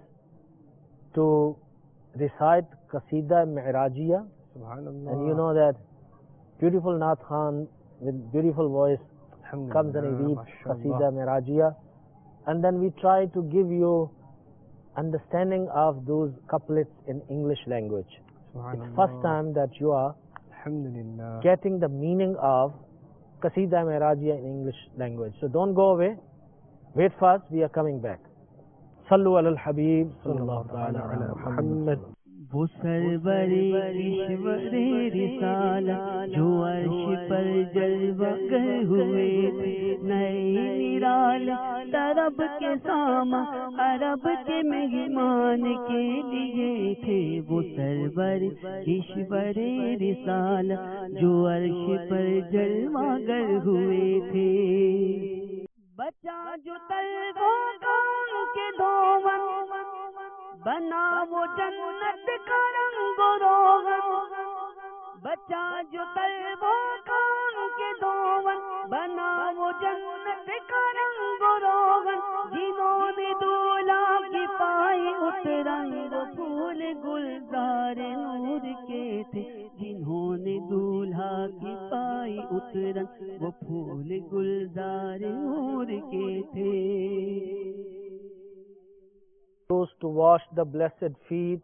to recite Qasida Mi'rajiyah. Subhanallah. And you know that beautiful Naat Khan with beautiful voice comes and he reads Qasida Mi'rajiyah, and then we try to give you understanding of those couplets in English language. It's first time that you are Alhamdulillah. getting the meaning of Qasida Merajiya in English language. So don't go away. Wait for us. We are coming back. Sallu ala al-Habib sallallahu ta'ala ala Muhammad. वो सरवरे ईश्वरे रिसाला जो अर्श पर जलवा कर हुए थे, नए निराले तरब के सामा अरब के मेहमान के लिए थे। वो सरवर ईश्वरे रिसाला जो अर्श पर जलवा कर हुए थे। बचा जो तलवों के धोवन बना वो जन्नत का रंग रोगन। बचा जो तलवों के धोवन बना वो जन्नत का रंग रोगन। जिन्होंने दूल्हा की पाई उतरंग वो फूल गुलजार नूर के थे। जिन्होंने दूल्हा की पाई उतरंग वो फूल गुलजार नूर के थे। Used to wash the blessed feet.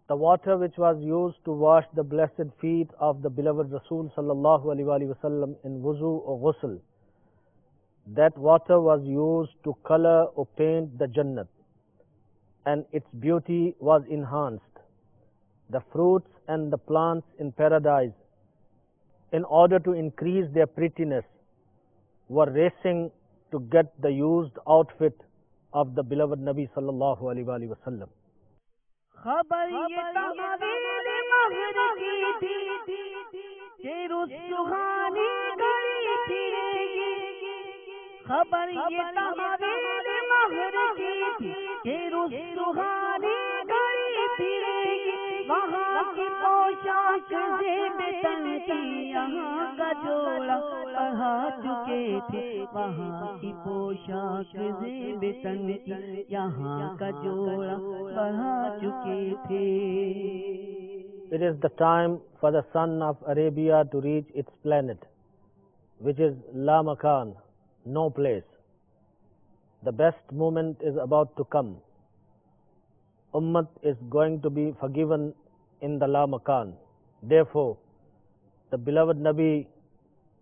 The water which was used to wash the blessed feet of the beloved Rasul sallallahu alaihi wasallam in wuzu or ghusl, that water was used to color or paint the Jannat, and its beauty was enhanced. The fruits and the plants in paradise, in order to increase their prettiness, were racing to get the used outfit of the beloved Nabi sallallahu alaihi wasallam. खबर ये तहवील महर की थी कि रुसुहानी घड़ी फिरेगी। खबर ये तहवील महर की थी कि रुसुहानी घड़ी फिरेगी। वहाँ की पोशाक ज़ेब तन की यहाँ का जोड़ा बढ़ा चुके थे। वहाँ की पोशाक ज़ेब तन की यहाँ का जोड़ा बढ़ा चुके थे। It is the time for the sun of Arabia to reach its planet, which is La Makan, no place. The best moment is about to come. Ummat is going to be forgiven in the La Makan. Therefore, the beloved Nabi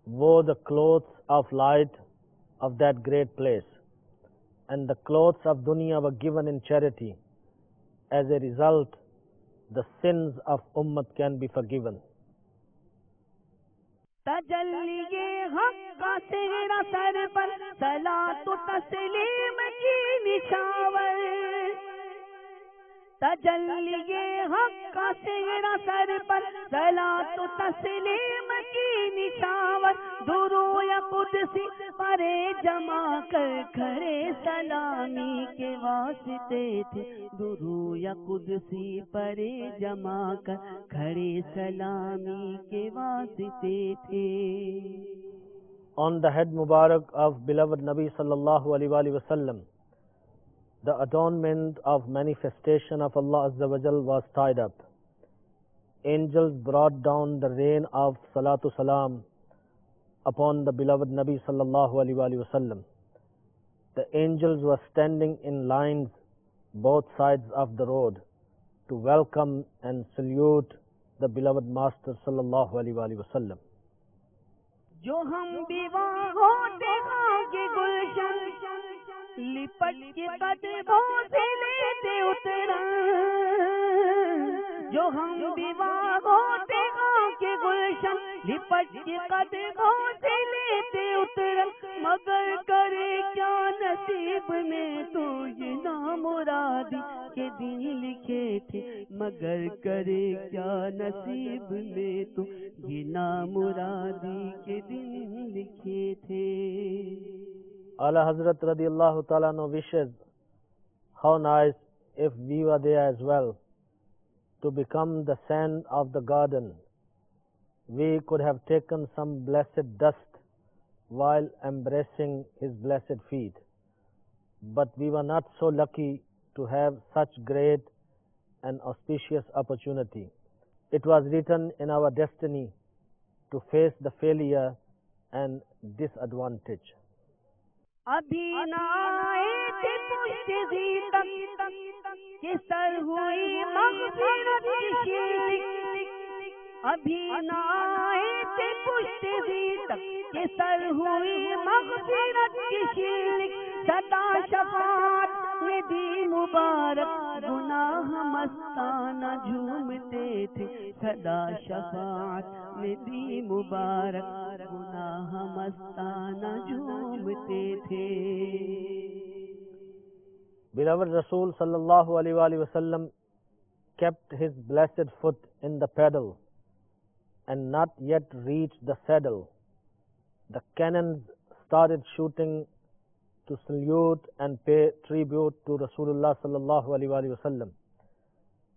wore the clothes of light of that great place, and the clothes of dunya were given in charity. As a result, the sins of Ummat can be forgiven. तजल्लिए हक़ का सेहरा sir पर सलातो तस्लीम की निछावर। तजल्लिए हक़ का सेहरा सर पर सलातो तस्लीम की निछावर। दुरू या कुदसी परे जमा कर खड़े सलामी के वास्ते थे। दुरू या कुदसी परे जमा कर खड़े सलामी के वास्ते थे। On the head Mubarak of beloved Nabi sallallahu alaihi wasallam, the adornment of manifestation of Allah Azza wa Jal was tied up. Angels brought down the rain of salatu salam upon the beloved Nabi sallallahu alaihi wasallam. The angels were standing in lines both sides of the road to welcome and salute the beloved Master sallallahu alaihi wasallam. जो हम विवाहों के गुलशन लिपट के कदमों से लेते उतरा। जो हम विवाहों के गुलशन लिपट के कदमों से लेते उतरा। मगर करे क्या नसीब में तो ये नामुरादी के दिन लिखे थे। मगर करे क्या नसीब में तो ये नामुरादी के दिन लिखे थे। Ala Hazrat radiallahu ta'ala no wishes, how nice if we were there as well, to become the sand of the garden. We could have taken some blessed dust while embracing his blessed feet. But we were not so lucky to have such great and auspicious opportunity. It was written in our destiny to face the failure and disadvantage. अभी न आए थे पुश्ती तक कि sir हुई मग़फ़िरत की शीख। अभी ना आए थे पुश्तगी तक कि सर हुई मग़फ़िरत की शीलिक, सदा शफ़ाअत में दी मुबारक, गुनाह मस्ताना झूमते थे, सदा शफ़ाअत में दी मुबारक, गुनाह मस्ताना झूमते थे। Beloved Rasul sallallahu alaihi wasallam kept his blessed foot in the pedal and not yet reached the saddle. The cannons started shooting to salute and pay tribute to Rasulullah sallallahu alaihi wasallam.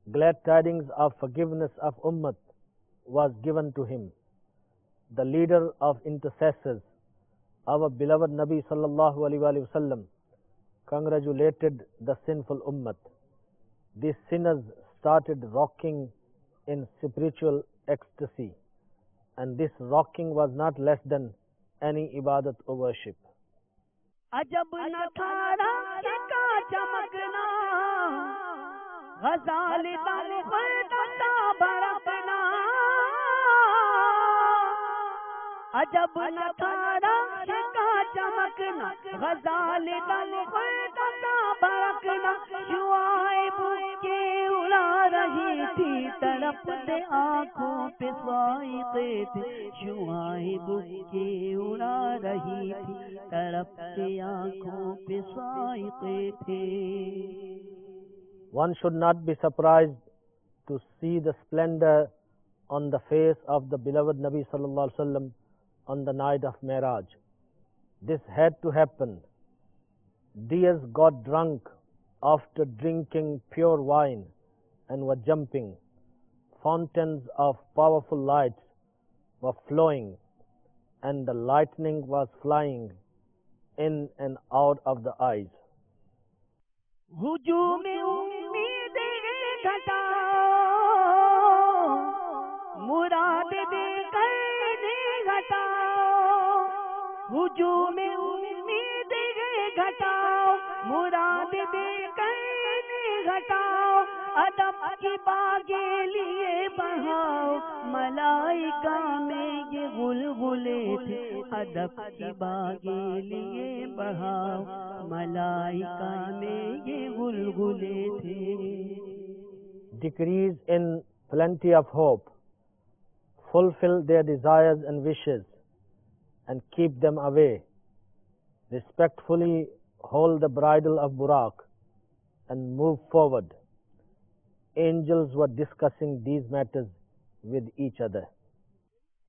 Glad tidings of forgiveness of Ummah was given to him. The leader of intercessors, our beloved Nabi sallallahu alaihi wasallam, congratulated the sinful Ummah. These sinners started rocking in spiritual ecstasy, and this rocking was not less than any ibadat or worship. अजब न था रंग का चमकना, ग़ज़ाल दम खुद सा बरकना। अजब न था रंग का चमकना, ग़ज़ाल दम खुद सा बरकना। शुआइब के उड़ा रही थी, तड़पते आँखों पे स्वाइक़े थे। शुआइब के उड़ा रही थी, तड़पते आँखों पे स्वाइक़े थे। One should not be surprised to see the splendor on the face of the beloved Nabi sallallahu alaihi wasallam on the night of Miraj. This had to happen. Deers got drunk after drinking pure wine and were jumping. Fountains of powerful lights were flowing, and the lightning was flying in and out of the eyes. हुजूम उम्मीदें घटाओ, मुराद देकर घटाओ। हुजूम उम्मीदें घटाओ, मुराद देकर घटाओ। अदब की बागे लिए बहाओ, मलाइका में ये गुलगुले थे। अदब की बागे लिए बहाओ, मलाइका में ये गुलगुले थे। Decrease in plenty of hope, fulfill their desires and wishes, and keep them away. Respectfully hold the bridle of Buraq and move forward. Angels were discussing these matters with each other.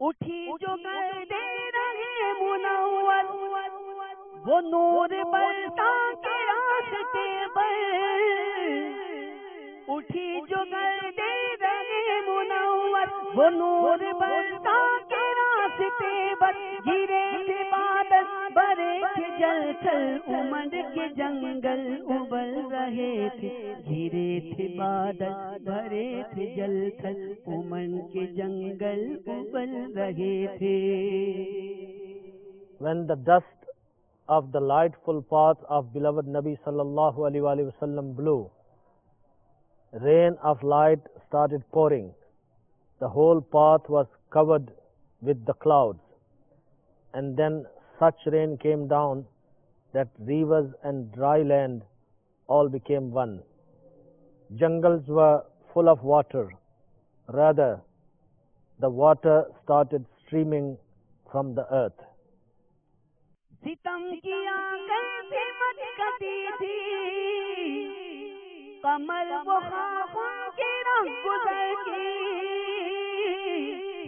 उठी जो गर्दे रहे मुनव्वर, वो नूर बरसा के रास्ते पर। उठी जो गर्दे रहे मुनव्वर, वो नूर बरसा के रास्ते पर। गिरे थे बादल, बरे थे जलथल, उमंग के जंगल उबल रहे थे। गिरे थे बादल, भरे थे जलथल, उमंग के जंगल उबल रहे थे। When the dust of the lightful path of beloved Nabi sallallahu alaihi wasallam blew, rain of light started pouring. The whole path was covered with the clouds, and then such rain came down that rivers and dry land all became one. Jungles were full of water. Rather, the water started streaming from the earth. सितम किया कैसे मचकती थी, कमर वो खाखों के रंग गुजर की।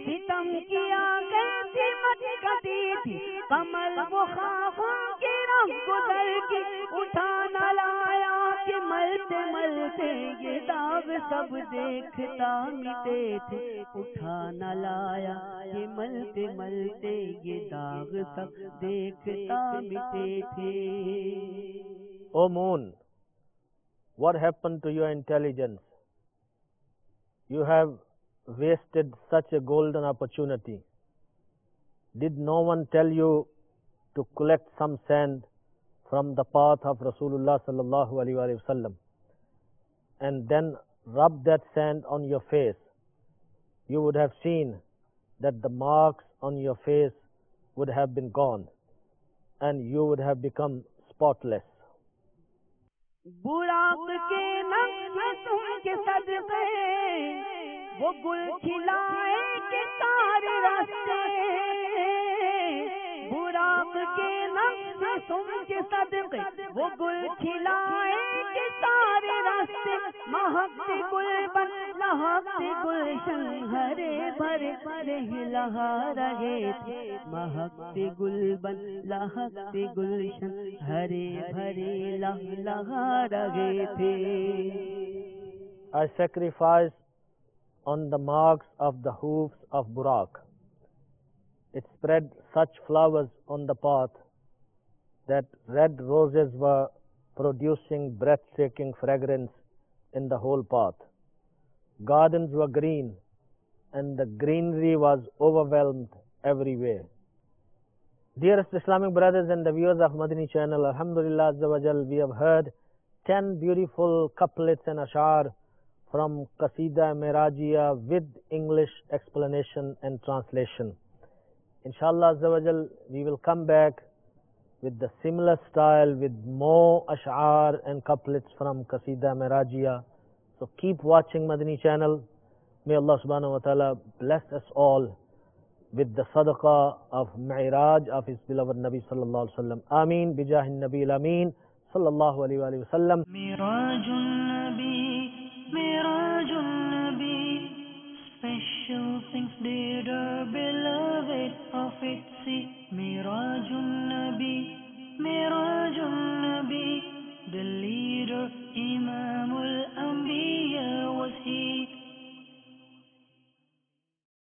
सितम किया कैसे मचकती थी, कमर वो खाखों के रंग गुजर की। उठा न लाया कि मलते मलते ये दाग सब देखता मिटे थे। उठा न लाया कि मलते मलते ये दाग सब देखता मिटे थे। O moon, what happened to your intelligence? You have wasted such a golden opportunity. Did no one tell you to collect some sand from the path of Rasulullah sallallahu alaihi wasallam and then rub that sand on your face you would have seen that the marks on your face would have been gone and you would have become spotless. बुराक के नक्शों के सदके वो गुल खिलाए के सारे रास्ते, बुराक के नक्शों के सदके वो गुल खिलाए के सारे रास्ते, महकते गुलबन लहकते गुलशन हरे भरे लहा रहे थे, महकते गुलबन लहकते गुलशन हरे भरे लहा रहे थे. I sacrifice on the marks of the hoofs of Burak. It spread such flowers on the path that red roses were producing breathtaking fragrance in the whole path. Gardens were green and the greenery was overwhelmed everywhere. Dearest Islamic brothers and the viewers of Madani channel, Alhamdulillah Azza wa Jal, we have heard 10 beautiful couplets and ash'ar from Qasida Mirajia with English explanation and translation. Inshallah Azza wa Jal, we will come back with the similar style with more ash'ar and couplets from Qasida Mirajia. So keep watching Madani channel. May Allah subhanahu wa ta'ala bless us all with the sadaqah of Mi'raj of His beloved Nabi sallallahu alaihi wasallam. Ameen bijahin Nabi al-Ameen sallallahu alaihi wasallam. Mirajun Nabi, Mirajun Nabi, special things did our beloved Prophet see. Mirajun